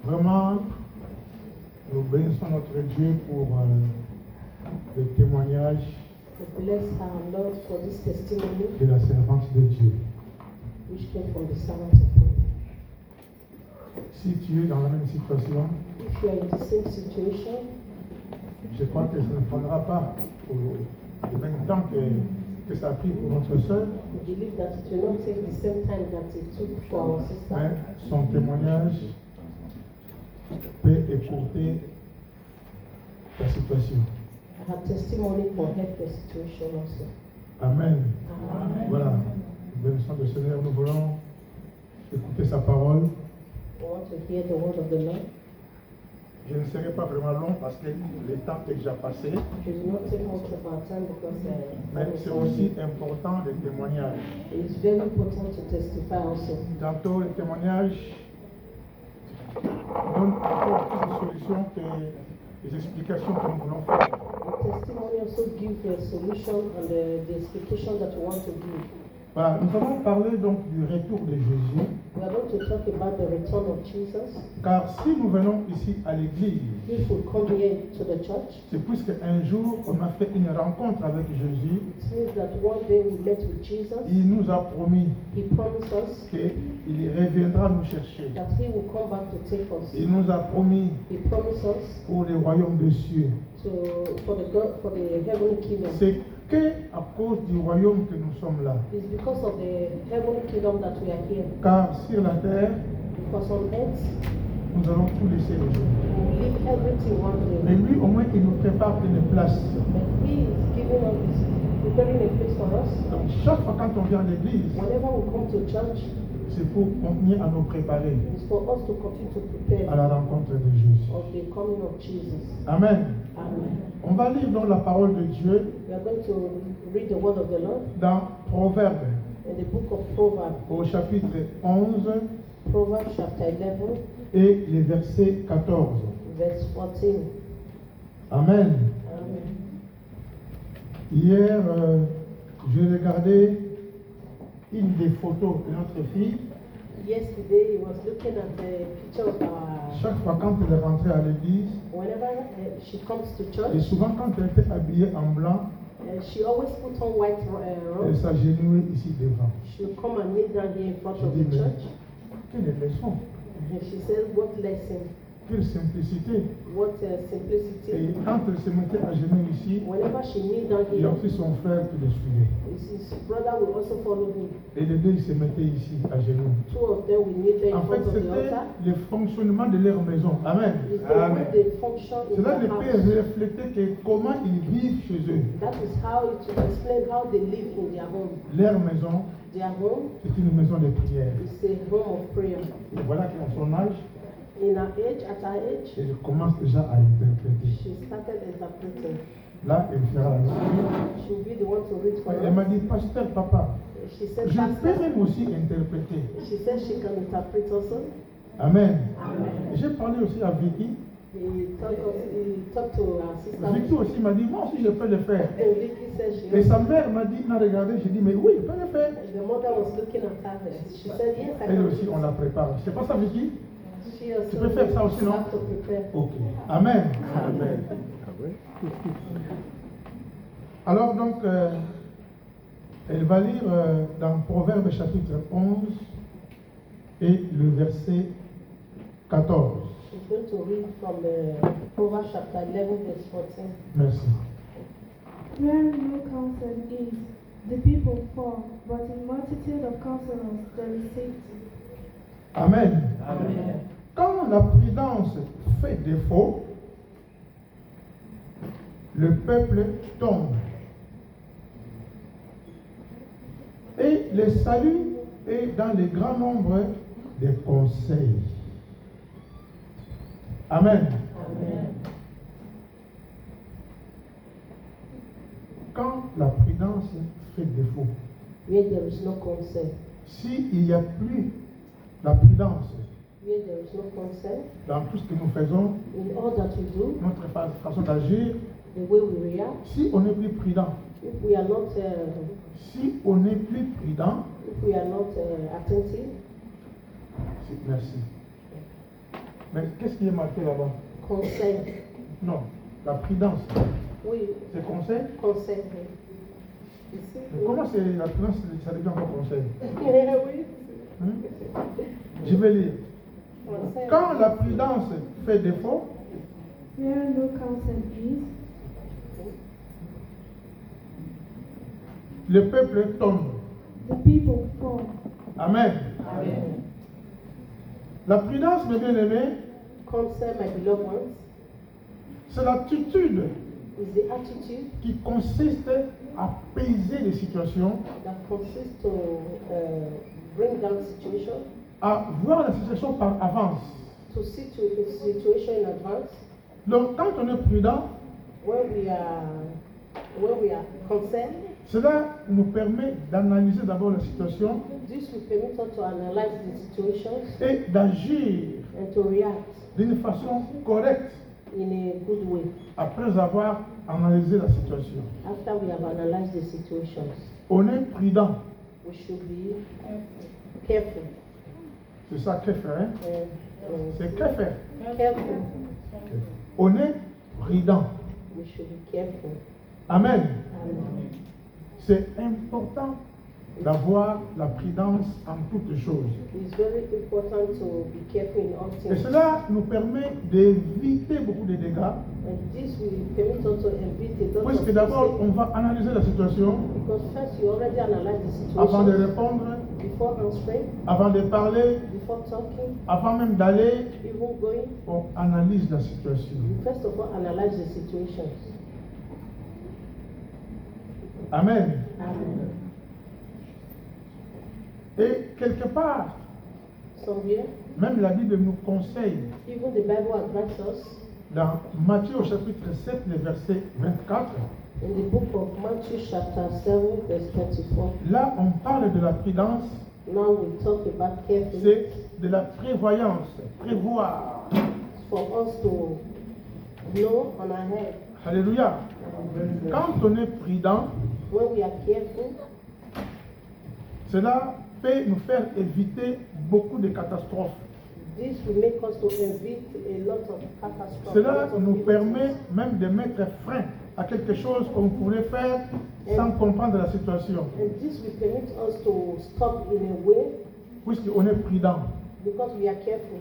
Vraiment, nous bénissons notre Dieu pour le témoignage We bless our Lord for this testimony de la servante de Dieu. which came from the servant of God. Si tu es dans la même situation, If you are in the same situation, je crois que ça ne prendra pas le même temps que ça a pris pour notre sœur, we believe that it will not take the same time that it took for our sister. mais son témoignage peut écouter ta situation. Her testimony will help the situation also. Amen. Amen. Voilà, nous bénissons le Seigneur, nous voulons écouter sa parole. We want to hear the word of the Lord. Je ne serai pas vraiment long parce que le temps est déjà passé, It will not take much of our time because mais c'est aussi important le témoignage. it is very important to testify also. Tantôt, le témoignage donne encore plus de solutions que les explications que nous voulons faire. The testimony also gives a solution and the explication that we want to give. Voilà, nous allons parler donc du retour de Jésus, We are going to talk about the return of Jesus. car si nous venons ici à l'église, If we come here to the church, c'est puisque un jour on a fait une rencontre avec Jésus, it means that one day we met with Jesus. il nous a promis He promised us qu'il reviendra nous chercher. that he will come back to take us. Il nous a promis He promised us pour le royaume des cieux. for the heavenly kingdom. C'est qu'à cause du royaume que nous sommes là. It's because of the heavenly kingdom that we are here. Car sur la terre, Because on earth, nous allons tout laisser aujourd'hui. we leave everything one Mais day. lui, au moins, il nous prépare une place. But he is giving us this, preparing a place for us. Donc, chaque fois quand on vient à l'église, Whenever we come to church, c'est pour continuer à nous préparer it's for us to continue to à prepare la rencontre de Jésus. of the coming of Jesus. Amen. Amen. On va lire donc la parole de Dieu We are going to read the word of the Lord dans Proverbes, in the book of Proverbs, au chapitre 11 Proverbs chapter 11, et le verset 14. verse 14. Amen. Amen. Hier, j'ai regardé une des photos de notre fille. Yesterday, he was looking at the picture of Chaque fois quand elle est rentrée à l'église, whenever she comes to et church, souvent quand elle était habillée en blanc, she always puts on white elle robes. s'agenouillait ici devant. She will come and kneel down here in front Je of dis, the mais church. quelle leçon, And she says, what lesson, quelle simplicité. what Et simplicity. quand elle se mettait à genoux ici, Whenever she kneels down il y a here, aussi son frère qui le suivait. his brother will also follow him. Et les deux, ils se mettaient ici à genoux. Two of them will kneel there En in fait, front of the c'était altar. le fonctionnement de leur maison. Amen. It's the way they function in Cela ne their peut house. refléter que comment ils vivent chez eux. That is how it will explain how they live in their home. Leur maison, Their home c'est une maison de prière. is a home of prayer. Et voilà qu'à son âge, In her age, at her age, elle commence déjà à interpréter. she started interpreting. Là, elle fera la lecture. She will be the one to read for Elle m'a us. dit, pasteur, papa, She said, je peux Pastor, même aussi interpréter. she said she can interpret also. Amen. Amen. J'ai parlé aussi à Vicky. He talked to her sister. Vicky aussi m'a dit, moi aussi je peux le faire. And Vicky said she Et sa also. mère m'a dit, m'a regardé, j'ai dit, mais oui, je peux le faire. The mother was looking at her. She said, yes, I Elle can. aussi, on la prépare. C'est pas ça, Vicky? She also Tu peux faire ça aussi, non? have to prepare. Ok. Amen. Amen. Alors donc, elle va lire dans Proverbes chapitre 11 et le verset 14. She's going to read from the Proverbs chapter 11, verse 14. Merci. Where no counsel is, the people fall, but in multitude of counselors there is safety. Amen. Amen. Quand la prudence fait défaut, le peuple tombe. Et le salut est dans le grand nombre des conseils. Amen. Amen. Quand la prudence fait défaut, Where there is no consent, s'il n'y a plus la prudence where there is no consent, dans tout ce que nous faisons, in all that we do, notre façon d'agir, the way we react, si on n'est plus prudent, if we are not attentive, merci. Mais qu'est-ce qui est marqué là-bas? Conseil. Non, la prudence. Oui, C'est conseil? conseil. Ici, Mais comment c'est la prudence, ça devient encore conseil? oui. Je vais lire. Conseil. Quand la prudence fait défaut, Where no counsel is, le peuple tombe. the people fall. Amen. Amen. La prudence, mes bien-aimés, Conseil, my beloved ones, c'est l'attitude is the attitude qui consiste à apaiser les situations, that consists to bring down situation, à voir la situation par avance. to see to a situation in advance, Donc, quand on est prudent, where we are concerned. cela nous permet d'analyser d'abord la situation This will permit us to analyze the situations et d'agir and to react d'une façon correcte in a good way après avoir analysé la situation. after we have analyzed the situations. On est prudent. We should be careful. C'est ça qu'est faire. Hein? C'est que faire. Careful. On est prudent. We should be careful. Amen. Amen. C'est important d'avoir la prudence en toutes choses. It's very important to be careful in all Et things. cela nous permet d'éviter beaucoup de dégâts, And this will permit us to evade a lot puisque of d'abord on mistakes. va analyser la situation Because first you already analyze the avant de situation répondre, before answering, avant de parler, before talking, avant même d'aller, even going. on analyse la situation. You first of all analyze the situations. Amen. Amen. Et quelque part, Somewhere, même la Bible nous conseille, even the Bible advises us dans Matthieu au chapitre 7, le verset 24, in the book of Matthew chapter 7 verse 24. là on parle de la prudence, Now we talk about carefulness c'est de la prévoyance, prévoir. for us to know on our head. Alléluia. Quand on est prudent, When we are careful, cela peut nous faire éviter beaucoup de catastrophes. this will make us to evade a lot of catastrophes. Cela a lot of nous evils. permet même de mettre frein à quelque chose qu'on pourrait faire sans comprendre la situation, And this will permit us to stop in a way puisqu'on est prudent. because we are careful.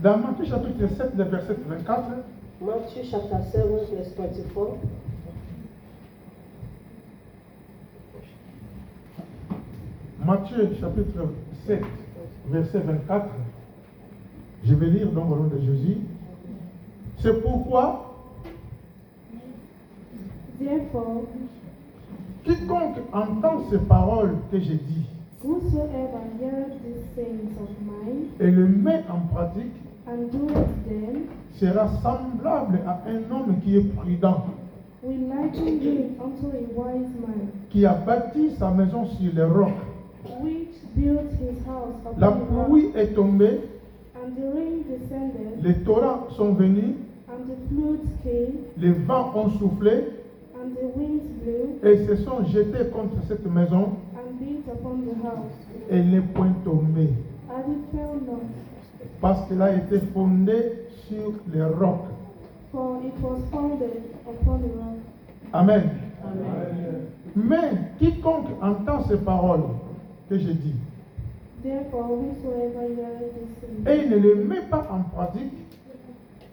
Dans Matthieu chapitre 7, le verset 24, Matthew chapter 7 verse 24. Matthieu chapitre 7, verset 24, je vais lire dans le nom de Jésus. C'est pourquoi Therefore, quiconque entend ces paroles que j'ai dites whosoever heareth these sayings of mine, et le met en pratique and doeth them, sera semblable à un homme qui est prudent, will liken him unto a wise man, qui a bâti sa maison sur les rocs. which built his house La upon a rock, pluie est tombée, and the rain descended, les torrents sont venus, and the floods came, les vents ont soufflé and the winds blew, et se sont jetés contre cette maison and beat upon the house, et elle n'est point tombée, and it fell not, parce qu'elle a été fondée sur les rocs. for it was founded upon a rock. Amen. Amen. Mais quiconque entend ces paroles que je dis Therefore, whosoever heareth these et sayings, ne les met pas en pratique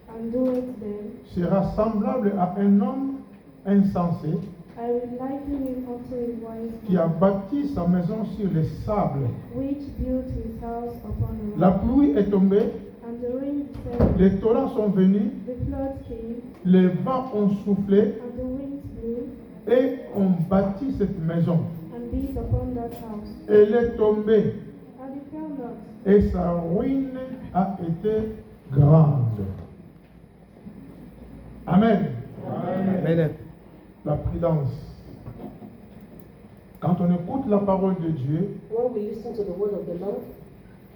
and doeth them, sera semblable à un homme insensé I will liken him unto a wise qui a man, bâti sa maison sur les sables. which built his house upon a La rock. pluie est tombée, And the rain descended, les torrents sont venus, the floods came, les vents ont soufflé and the winds blew, et ont bâti cette maison. and beat upon that house. Elle est tombée And it fell not, et sa ruine a été grande. Amen. Amen. La prudence. Quand on écoute la parole de Dieu, When we listen to the word of the Lord,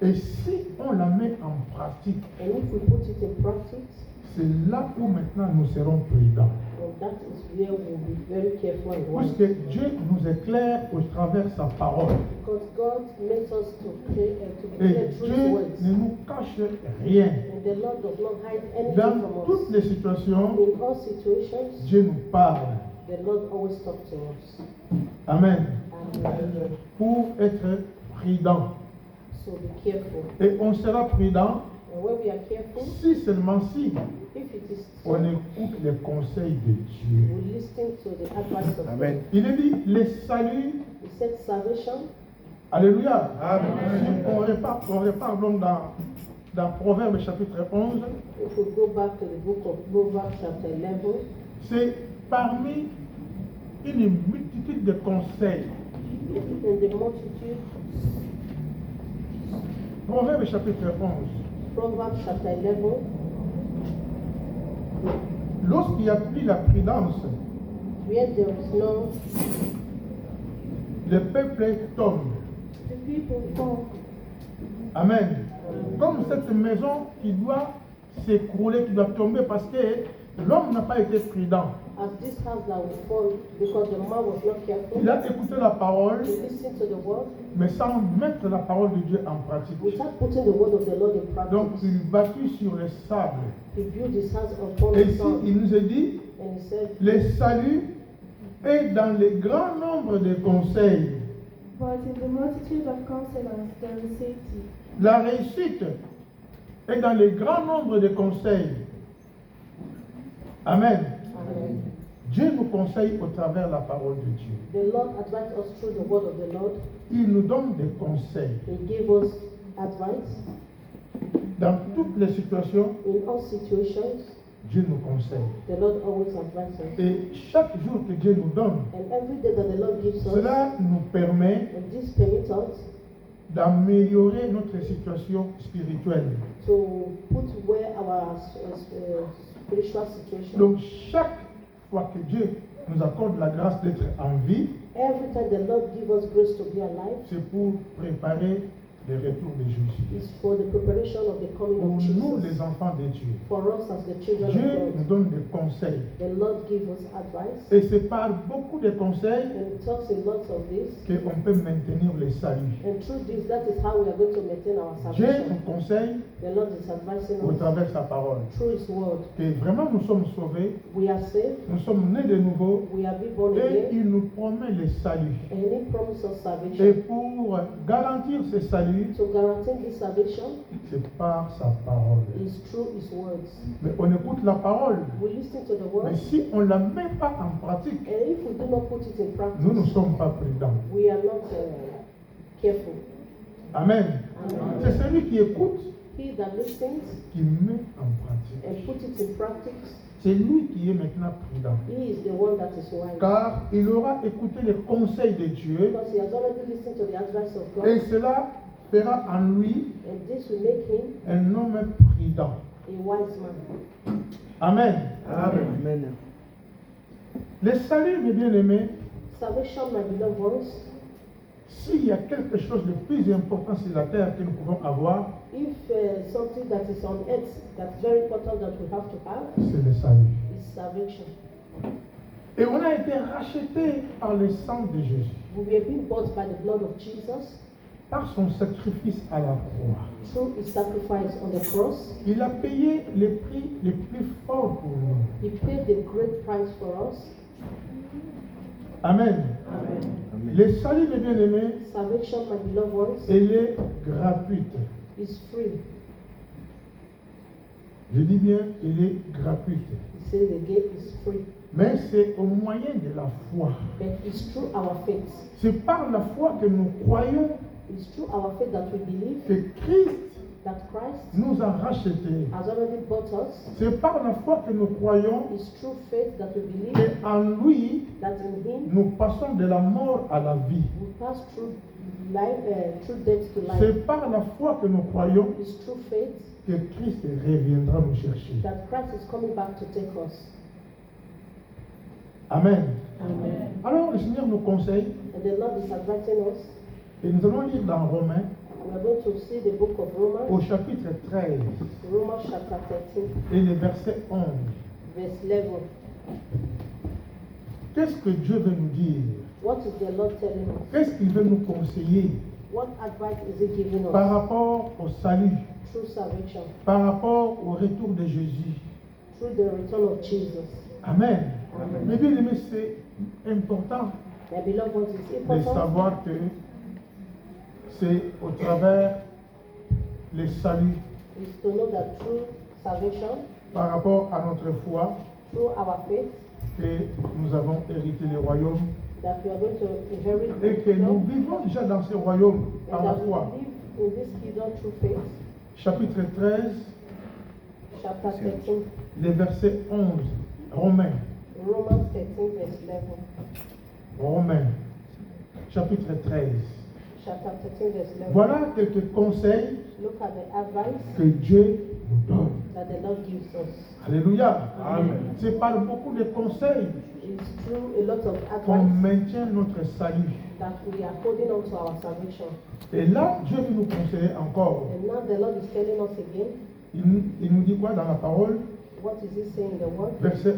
et si on la met en pratique, and if we put it in practice, c'est là où maintenant nous serons prudents. And that is where we'll be very careful and wise. Puisque Dieu nous éclaire au travers sa parole. Because God makes us to pray and to Et declare through His Dieu words. ne nous cache rien. And the Lord does not hide anything Dans from toutes us. les situations, In all situations, Dieu nous parle. the Lord always talks to us. Amen. And Pour être prudent. so be careful. Et on sera prudent And when we are careful, si seulement si if it is on true, écoute les conseils de Dieu. we listen to the advice of Amen. God. Il est dit, les saluts, He said salvation. alléluia. Amen. On repart donc dans Proverbes chapitre 11, If we go back to the book of Proverbs chapter 11, c'est parmi une multitude de conseils. in the multitude, Proverbes chapitre 11. Proverbs chapter 11, Lorsqu'il n'y a plus la prudence, where there is no, le peuple tombe. The people fall. Amen. Comme cette maison qui doit s'écrouler, qui doit tomber parce que l'homme n'a pas été prudent. as this house that will fall because the man was not careful. Il a écouté la parole, He listened to the word mais sans mettre la parole de Dieu en pratique. without putting the word of the Lord in Donc practice. il battit sur le sable. He built his house upon Et the ici, sand. il nous a dit, And he said, le salut est dans le grand nombre de conseils. But in the multitude of counselors there is safety. La réussite est dans le grand nombre de conseils. Amen. Amen. Dieu nous conseille au travers de la parole de Dieu. The Lord advised us through the word of the Lord. Il nous donne des conseils. He gave us advice Dans toutes les situations, in all situations. Dieu nous conseille. The Lord always advises us. Et chaque jour que Dieu nous donne, And every day that the Lord gives us, cela nous permet and this permits us d'améliorer notre situation spirituelle. to put where our spiritual situation. Donc chaque fois que Dieu nous accorde la grâce d'être en vie, Every time the Lord gives us grace to be alive, c'est pour préparer le retour de Jésus. is for the preparation of the coming Pour of nous, Jesus. les enfants de Dieu, For us as the children Dieu of nous God, donne des conseils. the Lord gives us advice. Et c'est par beaucoup de conseils And it talks in lots of this. qu'on peut maintenir le salut. And through this, that is how we are going to maintain our Dieu salvation. nous conseille The Lord is advising au us travers de sa parole. through His word. Que vraiment nous sommes sauvés, We are saved, nous sommes nés de nouveau we are being born et again, il nous promet le salut. and He promises us Et salvation. pour garantir ce salut, To guarantee this salvation c'est par sa parole. is through His words. Mais on écoute la parole, We listen to the mais word, si on ne la met pas en pratique, and if we do not put it in nous ne practice, sommes pas prudents. we are not careful. Amen. Amen. C'est celui qui écoute He that listens qui met en pratique. and put it in practice, C'est lui qui est maintenant prudent. he is the one that is wise. Car il aura écouté les conseils de Dieu Because he has already listened to the advice of God, et cela fera en lui and this will make him un homme prudent. a wise man. Amen. Amen. Le salut, mes bien-aimés, Salvation, my beloved ones, s'il y a quelque chose de plus important sur la terre que nous pouvons avoir, if something that is on earth that's very important that we have to have c'est le salut. is salvation. Et on a été racheté par le sang de Jésus, We were being bought by the blood of Jesus par son sacrifice à la croix. through his sacrifice on the cross. Il a payé le prix le plus fort pour nous. He paid the great price for us. Amen. Amen. Le salut, mes bien-aimés, Salvation, my beloved ones, elle est gratuite. is free. Je dis bien, elle est gratuite. He says the gate is free. Mais c'est au moyen de la foi. But it's through our faith. C'est par la foi que nous croyons It's through our faith that we believe que Christ that Christ nous a rachetés. has already bought us. C'est par la foi que nous croyons It's through faith that we believe qu'en lui, that in Him nous passons de la mort à la vie. we pass through life, through death to life. C'est par la foi que nous croyons It's through faith que Christ reviendra nous chercher. that Christ is coming back to take us. Amen. Amen. Alors le Seigneur nous conseille, And the Lord is advising us. et nous allons lire dans Romains, We are going to see the book of au Romans, chapitre 13, Romans chapter 13, et le verset 11. verse 11. Qu'est-ce que Dieu veut nous dire? What is the Lord telling us? Qu'est-ce qu'il veut nous conseiller What advice is He giving par us rapport au salut, through salvation, par rapport au retour de Jésus? through the return of Jesus? Amen. Amen. Mais bien aimé, c'est important My beloved ones, it's de important savoir que c'est au travers le salut is to know that through salvation, par rapport à notre foi through our faith, que nous avons hérité le royaume that we are going to inherit et the que nous kingdom, vivons déjà dans ce royaume par and la that foi. we live in this kingdom through faith. Chapitre 13, Chapter 13, les versets 11, Romains, Romans 13, verse 11. Romains, chapitre 13. Chapter 13, verse 11. Voilà quelques conseils Look at the advice que Dieu nous donne. that the Lord gives us. Alléluia. Amen. C'est par beaucoup de conseils It's through a lot of qu'on advice maintient notre salut. that we are holding on to our salvation. Et là, Dieu veut nous conseiller encore. And now the Lord is telling us again, Il nous dit quoi dans la parole? what is He saying in the word? Verset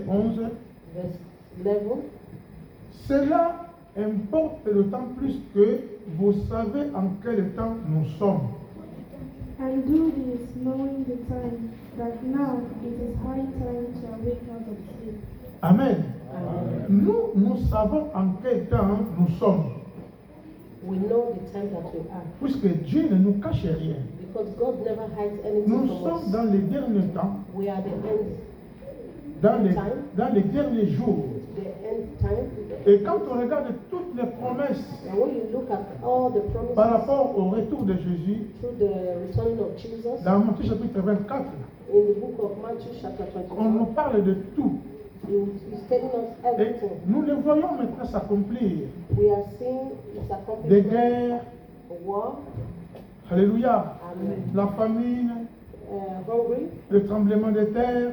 11. Verse 11. Cela importe d'autant plus que vous savez en quel temps nous sommes. And do this, knowing the time, that now it is high time to awake out of sleep. Amen. Amen. Nous savons en quel temps nous sommes. We know the time that we are. Puisque Dieu ne nous cache rien. Because God never hides anything Nous from sommes us. dans les derniers temps, We are the end dans les derniers jours. time. Et quand on regarde toutes les promesses And when you look at all the promises par rapport au retour de Jésus, through the return of Jesus, dans Matthieu chapitre 24, in the book of Matthew chapter on nous 24, parle de tout. He's telling us Et everything. nous le voyons maintenant s'accomplir. We are seeing its Des accomplishment. guerres, War, alléluia, Amen. la famine, hungry, le tremblement de terre.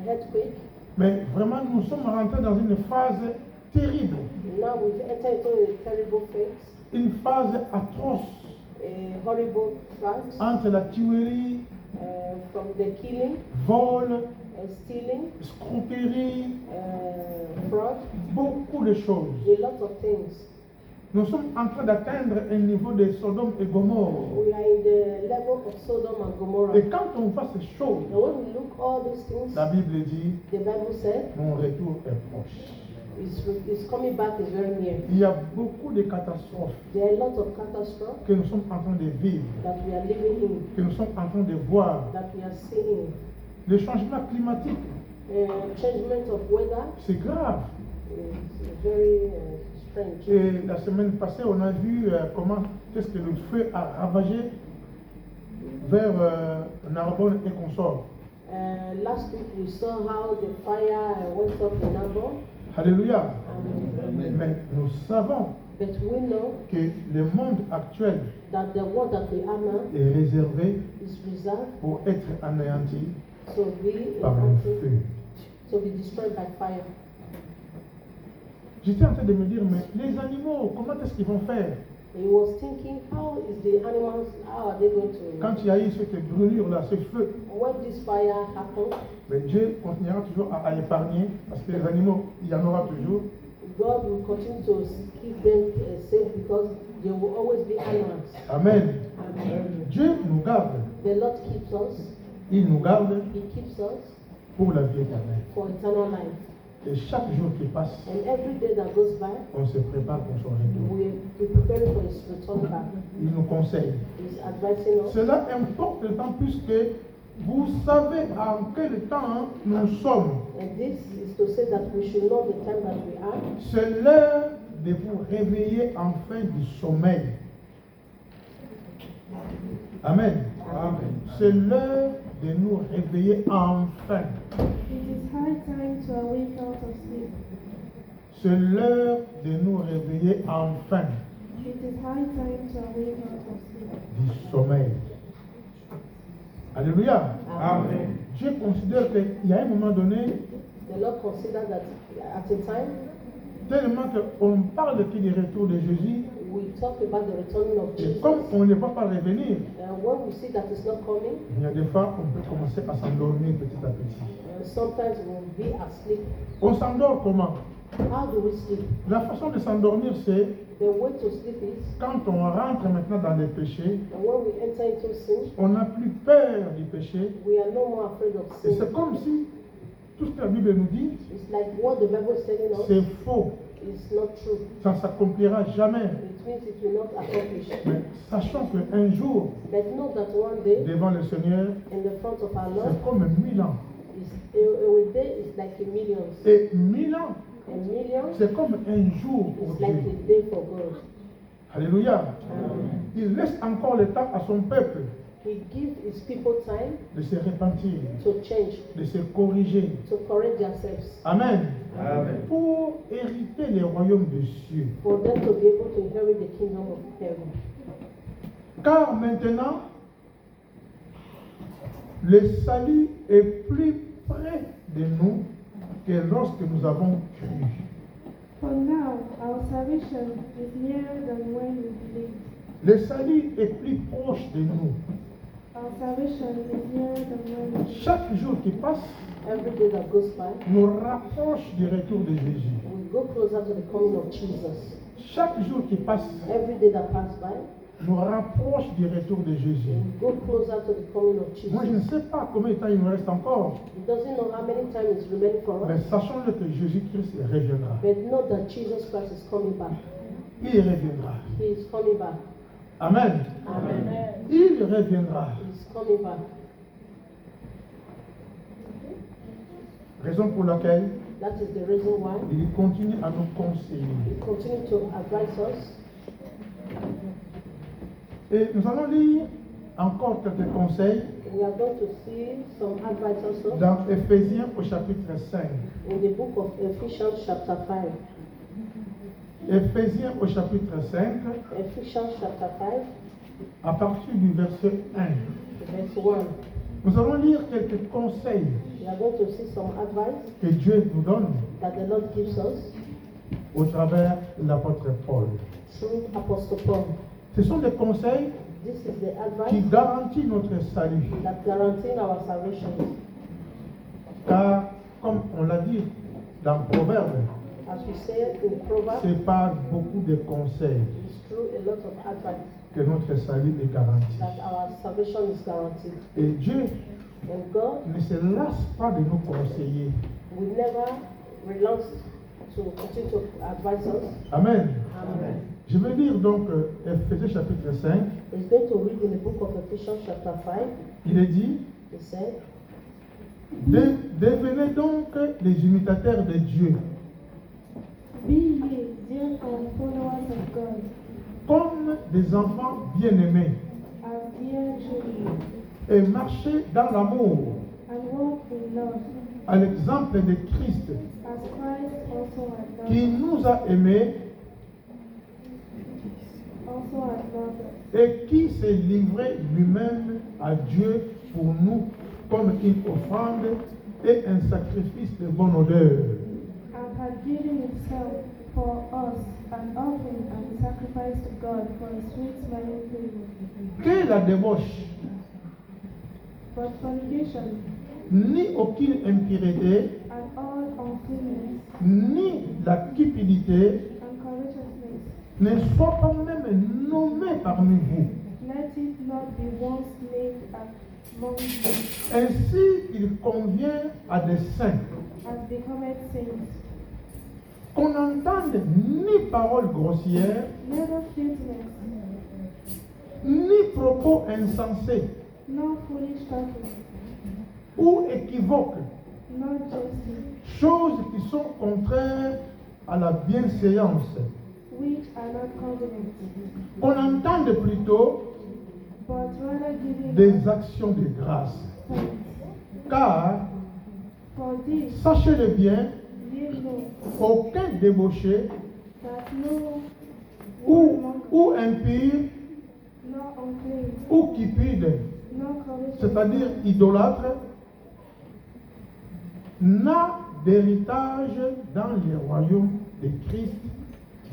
earthquake. Mais vraiment, nous sommes rentrés dans une phase terrible, Now we've entered into a terrible phase, une phase atroce a horrible phase, entre la tuerie, from the killing, vol, stealing, escroquerie, fraud, beaucoup de choses. a lot of things. Nous sommes en train d'atteindre un niveau de Sodome et Gomorre. We are in the level of Sodom and Gomorrah. Et quand on voit ces choses, And when we look all these things, la Bible dit, the Bible said, mon retour est proche. is coming back is very near. Il y a beaucoup de catastrophes There are a lot of catastrophes que nous sommes en train de vivre, that we are living in, que nous sommes en train de voir. that we are seeing. Le changement climatique, Changement of weather c'est grave. is very strange. Et la semaine passée, on a vu comment qu'est-ce que le feu a ravagé vers Narbonne et consorts. Last week we saw how the fire went up in Narbonne. Alléluia. Amen. Mais nous savons But we know que le monde actuel that the world that we are now est réservé is reserved pour être anéanti to be par un feu. to be destroyed by fire. J'étais en train de me dire, mais les animaux, comment est-ce qu'ils vont faire He was thinking, how is the animals, how are they going to, quand il y a eu cette brûlure là, ce feu? when this fire happens, Mais Dieu continuera toujours à épargner parce que les animaux, il y en aura toujours. God will continue to keep them safe because there will always be animals. Amen. Amen. Dieu nous garde. The Lord keeps us, Il nous garde He keeps us pour la vie éternelle. for eternal life. Et chaque jour qui passe, And every day that goes by, on se prépare pour son retour. we prepare for His return back. Il nous conseille. He's advising us. Cela importe d'autant plus que vous savez en quel temps nous sommes. And this is to say that we should know the time that we are. C'est l'heure de vous réveiller enfin du sommeil. Amen. Amen. C'est l'heure de nous réveiller enfin. It is high time to awake out of sleep. C'est l'heure de nous réveiller enfin It is high time to awake out of sleep. du sommeil. Alléluia. Amen. Dieu considère qu'il y a un moment donné, The Lord considered that at a time tellement qu'on parle du retour de Jésus, we talk about the returning of Et Jesus, comme on ne va pas revenir, when we see that it's not coming, il y a des fois on peut commencer à s'endormir petit à petit. sometimes we'll be asleep. On s'endort comment? How do we sleep? La façon de s'endormir, c'est The way to sleep is quand on rentre maintenant dans les péchés, when we enter into sin, on n'a plus peur du péché. we are no more afraid of Et sin. c'est comme si tout ce que la Bible nous dit, It's like what the Bible is telling us c'est faux. is not true. Ça ne s'accomplira jamais. It means it will not accomplish. Mais sachant qu'un jour, But know that one day, devant le Seigneur, in the front of our Lord, c'est comme 1000 ans. a day is like a million. Et 1000 ans, A million c'est comme un jour pour is like Dieu. a day for God. Alléluia. Il laisse encore le temps à son peuple He gives his people time de se repentir, to change, de se corriger. to correct themselves, Amen. Pour hériter les royaumes des cieux. for them to be able to inherit the kingdom of heaven. Car maintenant, le salut est plus près de nous que lorsque nous avons cru. For now, our salvation is nearer than when we believed. Le salut est plus proche de nous. Our salvation is nearer than when we believed. Chaque jour qui passe Every day that goes by, nous rapproche du retour de Jésus. we go closer to the coming of Jesus. Chaque jour qui passe Every day that passes by, nous rapproche du retour de Jésus. we go closer to the coming of Moi, je ne Jesus. sais pas combien de temps il nous reste encore, He doesn't know how many times it's remaining for mais us, sachons-le que Jésus-Christ reviendra. but know that Jesus Christ is coming back. Il reviendra. He is coming back. Amen. Amen. Il reviendra. He is coming back. Raison pour laquelle That is the reason why il continue à nous conseiller. He continues to advise us. Et nous allons lire encore quelques conseils We are going to see some advice also dans Éphésiens au chapitre 5. in the book of Ephesians chapter 5. Éphésiens au chapitre 5, Ephesians chapter 5, à partir du verset 1. verse 1. Nous allons lire quelques conseils We are going to see some advice que Dieu nous donne that the Lord gives us au travers de l'apôtre Paul. through Apostle Paul. Ce sont des conseils This is the qui advice garantissent notre salut. that guarantees our salvation. Car, comme on l'a dit dans Proverbe, As we say in Proverbs, c'est par beaucoup de conseils it's through a lot of advice que notre salut est garanti. that our salvation is guaranteed. Et Dieu And God ne se lasse pas de nous conseiller. will never relent to continue to advise us. Amen. Amen. Je vais lire donc Éphésiens chapitre 5. He's going to read in the book of Ephesians chapter 5. Il est dit, He said, devenez donc les imitateurs de Dieu, Be ye therefore followers of God, comme des enfants bien-aimés, as dear children, et marchez dans l'amour, and walk in love, à l'exemple de Christ, as Christ also had qui loved, nous a aimés also had loved us, et qui s'est livré lui-même à Dieu pour nous comme une offrande et un sacrifice de bonne odeur. and had given himself for us an offering and sacrifice to God for a sweet-smelling savor. Que la débauche, But fornication ni aucune impureté, and all uncleanness ni la cupidité and covetousness, ne soient pas même nommés parmi vous. let it not be once named among you, Ainsi il convient à des saints as becometh saints, qu'on n'entende ni paroles grossières, neither filthiness, ni propos insensés nor foolish talking, ou équivoques, nor jesting, choses qui sont contraires à la bienséance. which are not covenant, Qu'on entende plutôt but rather giving des actions de grâce. thanks. Car, For this sachez-le bien, ye know aucun débauché that no ou, one ou impur nor unclean, ou cupide, nor covetous, c'est-à-dire idolâtre, n'a d'héritage dans les royaumes de Christ,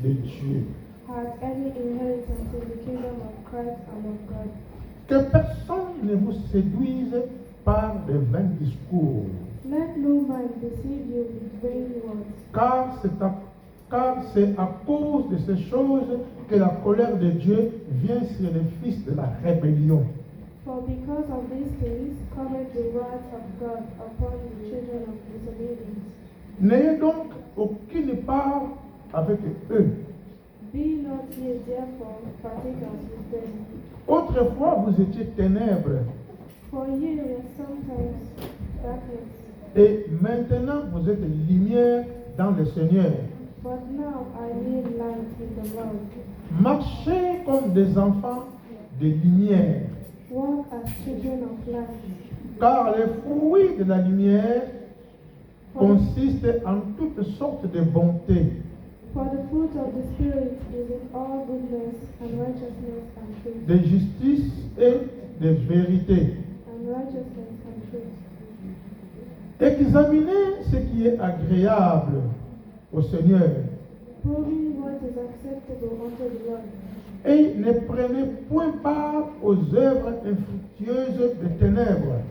de Dieu. has any inheritance in the kingdom of Christ and of God. Que personne ne vous séduise par de vains discours, Let no man deceive you with vain words, car c'est à cause de ces choses que la colère de Dieu vient sur les fils de la rébellion. for because of these things cometh the wrath of God upon the children of disobedience. N'ayez donc aucune part avec eux. Be not ye therefore partakers with them. Autrefois, vous étiez ténèbres, For ye were sometimes darkness, et maintenant vous êtes lumière dans le Seigneur. but now are ye light in the Lord. Marchez comme des enfants de lumière, Walk as children of light. car les fruits de la lumière consistent en toutes sortes de bonté, For the fruit of the Spirit is in all goodness and righteousness and truth. de justice et de vérité. And righteousness and truth. Examinez ce qui est agréable au Seigneur Proving what is acceptable unto the Lord. et ne prenez point part aux œuvres infructueuses des ténèbres,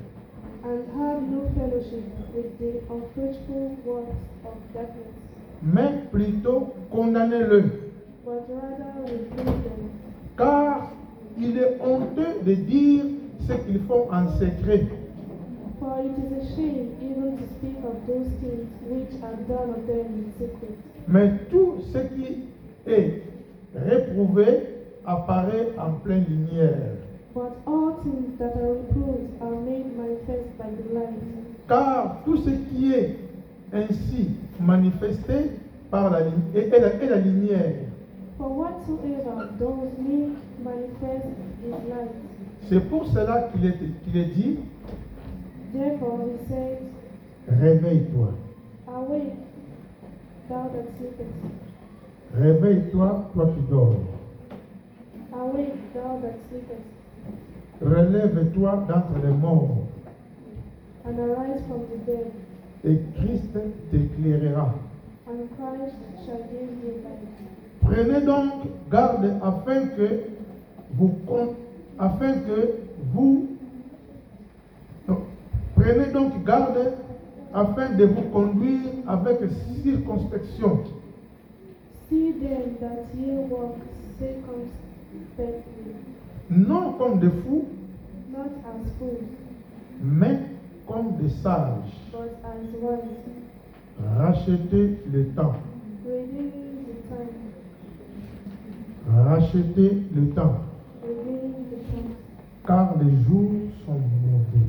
And have no fellowship with the unfruitful works of darkness, mais plutôt condamnez-le, but rather reprove them. car il est honteux de dire ce qu'ils font en secret. For it is a shame even to speak of those things which are done of them in secret. Mais tout ce qui est réprouvé apparaît en pleine lumière. But all things that are reproved are made manifest by the light. Car tout ce qui est ainsi manifesté par la lumière. For whatsoever those make manifest is light. C'est pour cela qu'il est dit, Therefore he said, réveille-toi. Awake, thou that sleepest. Réveille-toi, toi qui dors. Awake, thou that sleepest. Relève-toi d'entre les morts, And arise from the dead, et Christ t'éclairera. and Christ shall give you light. Prenez donc garde afin que vous prenez donc garde afin de vous conduire avec circonspection, See then that ye walk circumspectly, non comme des fous, not as fools, mais comme des sages. but as wise, Rachetez le temps. redeeming the time, Rachetez le temps, redeeming the time, car les jours sont mauvais.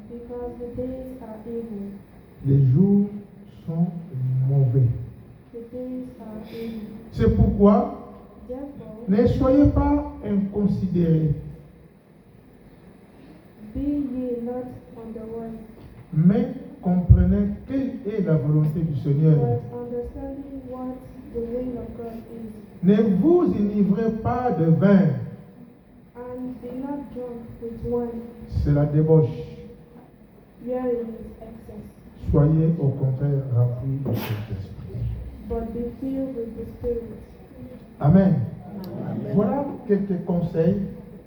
because the days are evil. Les jours sont mauvais. The days are evil. C'est pourquoi Therefore, ne soyez pas inconsidérés, be ye not unaware, mais comprenez quelle est la volonté du Seigneur. but understanding what the will of God is, Ne vous enivrez pas de vin, and be not drunk with wine, c'est la débauche. wherein is excess, Soyez au contraire remplis de cet esprit. but be filled with the Spirit. Amen. Voilà quelques conseils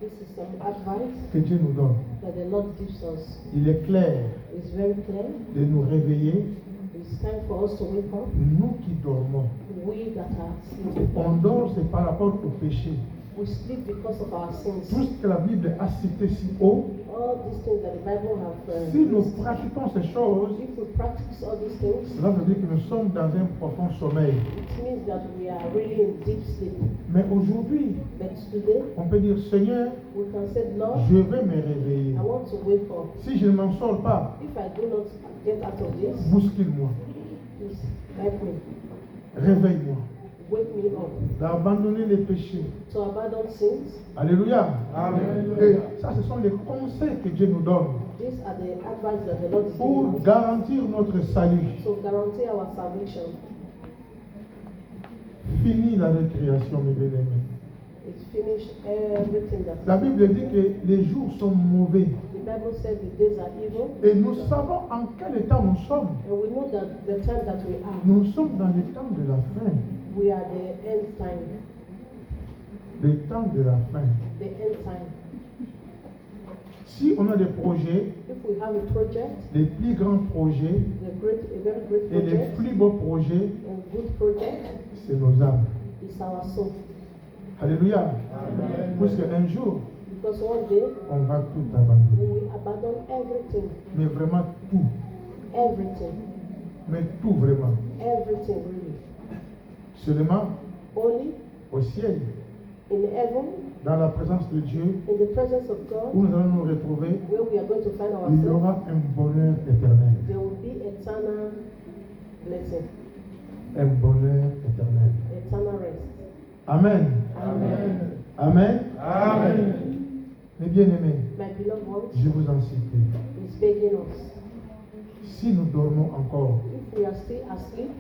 This is some advice que Dieu nous donne. that the Lord gives us. Il est clair It's very clear. de nous réveiller, It's time for us to wake up. nous qui dormons. We that are sleeping. On dort, c'est par rapport au péché. We sleep because of our sins. Tout ce que la Bible a cité si haut, All these things that the Bible have si nous pratiquons ces choses, if we practice all these things, cela veut dire que nous sommes dans un profond sommeil. it means that we are really in deep sleep. Mais aujourd'hui, But today, on peut dire, Seigneur, we can say, Lord, je vais me réveiller. I want to wake up. Si je ne m'en sors pas, If I do not get out of this, bouscule-moi, please help me. réveille-moi, Wake me up. d'abandonner les péchés. To abandon sins. Alléluia. Et ça, ce sont les conseils que Dieu nous donne These are the advice that the Lord is pour giving us garantir notre salut. to guarantee our salvation. Fini la récréation, mes bien-aimés. It's finished everything that La Bible dit que les jours sont mauvais. the Bible said the days are evil, Et nous savons en quel temps nous sommes. and we know that the time that we are, Nous sommes dans le temps de la fin. we are the end time. le temps de la fin. the end time. Si on a des projets, If we have a project, les plus grands projets a very great et les project, plus beaux projets, and good project, c'est nos âmes. is our soul. Alléluia. Parce qu'un jour, Because one day, on va tout abandonner. we will abandon everything, Mais vraiment tout. everything, Mais tout vraiment. everything really. Seulement Only au ciel, in heaven, dans la présence de Dieu, in the presence of God, où nous allons nous retrouver, where we are going to find il y ourselves, aura un bonheur éternel. there will be eternal blessing, Un bonheur éternel. eternal rest. Amen. Amen. Amen. Amen. Mes bien-aimés, My beloved ones, je vous en supplie. He's begging us. Si nous dormons encore, If we are still asleep,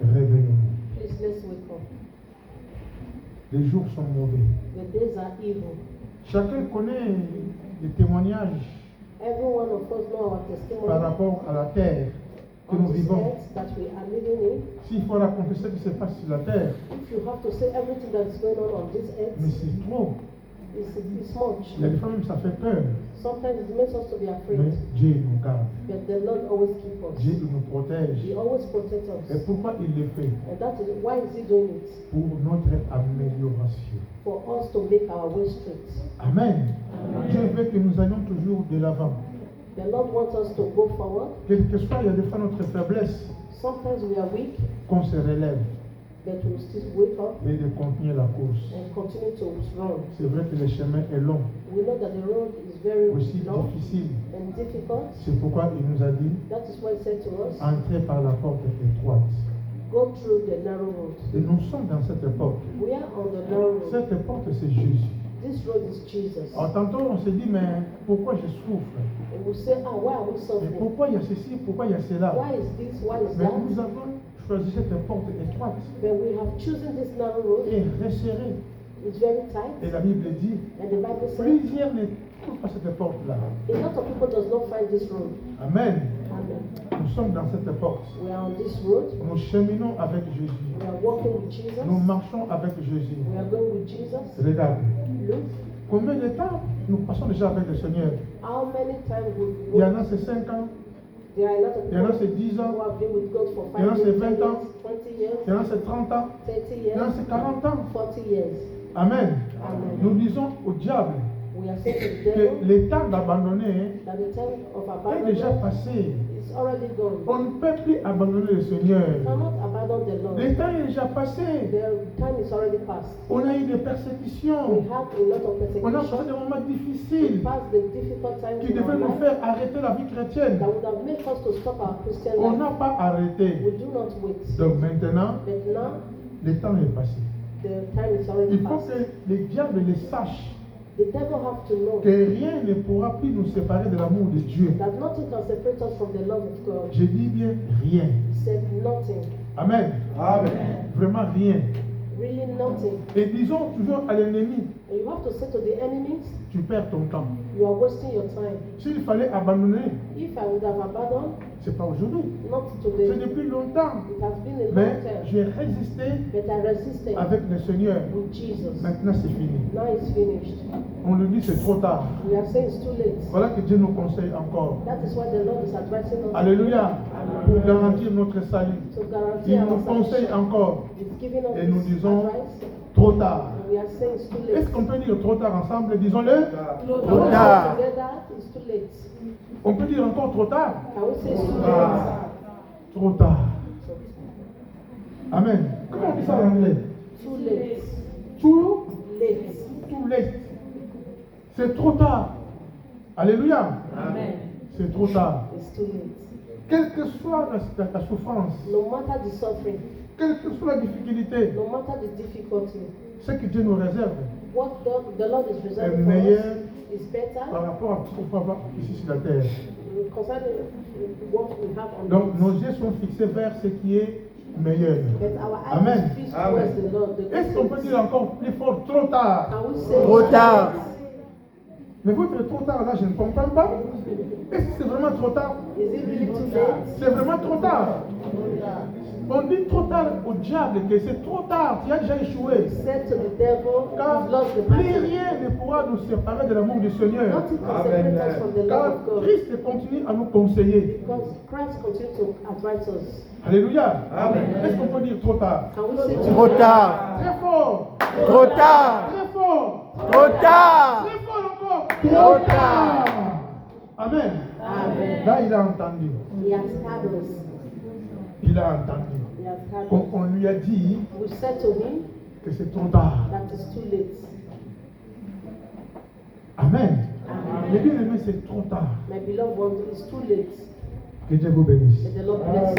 réveillons-nous. please let's wake up. Les jours sont mauvais. The days are evil. Chacun connaît les témoignages Every one of us know our par testimony rapport à la terre que on nous this vivons. earth that we are living in. S'il faut raconter ce qui se passe sur la terre, If you have to say everything that is going on this earth, mais c'est trop. it's much. Il y a des fois même ça fait peur. Sometimes it makes us to be Mais afraid, Dieu nous garde. but the Lord always keeps us. Dieu nous protège. He always protects Et us. pourquoi il le fait? And that is why is He doing it? Pour notre amélioration. For us to make our way straight. Amen. Dieu veut que nous allions toujours de l'avant. The Lord wants us to go forward. Quel que soit, il y a des fois notre faiblesse, Sometimes we are weak, qu'on se relève but we still wake up et de continuer la course. and continue to run. C'est vrai que le chemin est long, We know that the road is very aussi long difficile. and difficult. C'est pourquoi il nous a dit, That is why He said to us, entrez par la porte étroite. go through the narrow road. Et nous sommes dans cette porte. We are on the narrow road. Cette porte, c'est Jésus. This road is Jesus. Alors, tantôt, on se dit, mais pourquoi je souffre? And we say, why are we Et suffering? pourquoi il y a ceci? Pourquoi il y a cela? Why is this? Why is Mais that? nous avons choisi cette porte étroite But we have chosen this narrow road. et resserrée. It's very Et tight. la Bible dit, And the Bible says, plusieurs ne trouvent pas cette porte-là. a lot of people does not find this road. Amen. Amen. Nous sommes dans cette porte. We are on this road. Nous cheminons avec Jésus. We are walking with Jesus. Nous marchons avec Jésus. We are going with Jesus. Regarde. Look, Combien de temps nous passons déjà avec le Seigneur? how many times we Il y en a c'est 5 ans, There are a lot of il y en a people c'est 10 who ans, have been with God for Il y en a 5 c'est years, 10 20 ans. years, 20 years, il y en a c'est 30 ans, 30 il y en a years, c'est 40 ans. 40 years. Amen. Amen. Nous disons au diable We are saying to the que devil le temps d'abandonner that the time of est déjà abandonment passé. is already gone. On ne peut plus abandonner le Seigneur. You cannot abandon the Lord. Le temps est déjà passé. The time is already passed. On a eu des We persécutions. have a lot of On a passé persecution. des moments We difficiles passed the difficult times qui in our devaient nous life faire arrêter la vie chrétienne. that would have made us to stop our Christian On life. n'a pas arrêté. We do not wait. Donc maintenant, But now, le temps est passé. the time is already Il faut passed. que le diable le sache The devil have to know que rien ne pourra plus nous séparer de l'amour de Dieu. that nothing can separate us from the love of God. Je dis bien rien. He said nothing. Amen. Amen. Vraiment rien. Really nothing. Et disons toujours à l'ennemi, And you have to say to the enemies, tu perds ton temps. you are wasting your time. S'il fallait abandonner, If I would have abandoned, c'est pas aujourd'hui. not C'est today. depuis longtemps. It has been a long Mais time. j'ai résisté But I resisted avec le Seigneur. with Jesus. Maintenant c'est fini. Now it's finished. On le dit, c'est trop tard. We are saying it's too late. Voilà que Dieu nous conseille encore. That is why the Lord is advising us Alléluia. Pour garantir notre salut. to guarantee Il our nous conseille salvation. encore. He's giving us Et nous this disons advice. trop tard. And we are saying it's too late. Est-ce qu'on peut dire trop tard ensemble? Disons-le. Trop tard. Together, it's too late. On peut dire encore trop tard. Can we say it's too late? Ah, trop tard. Amen. Comment on dit ça en anglais? Too late. Too, Late. too late. C'est trop tard. Alléluia. Amen. C'est trop tard. It's too late. Quelle que soit la souffrance, No matter the suffering, quelle que soit la difficulté, no matter the difficulty, ce que Dieu nous réserve what the Lord is est reserving for meilleur us is better par rapport à ce qu'on peut avoir ici sur la terre. concerning what we have on Donc earth. nos yeux sont fixés vers ce qui est meilleur. But our eyes Amen. is fixed towards the Lord. The Est-ce qu'on peut good dire encore plus fort trop tard? things. Can we say Trop tard. Mais votre trop tard là, je ne comprends pas. Est-ce que c'est vraiment trop tard? Is it really too late? C'est vraiment trop tard. On dit trop tard au diable que c'est trop tard, tu as déjà échoué. Said to the devil, Car you've lost the plus battle. rien ne pourra nous séparer de l'amour du Seigneur. Nothing can separate us from the love Car of God. Christ continue à nous conseiller. Because Christ continues to advise us. Alléluia. Amen. Est-ce qu'on peut dire trop tard? Can we say Trop tard. Très fort. Trop tard. Très fort. Trop tard. Très fort encore. Trop tard. Amen. Amen? Là, il a entendu. He has heard us. Il a entendu. He has heard us. On lui a dit We said to him que c'est trop tard. that it's too late. Amen. Amen. Les bien-aimés, c'est trop tard. My beloved one, it's too late. Que Dieu vous bénisse. May the Lord bless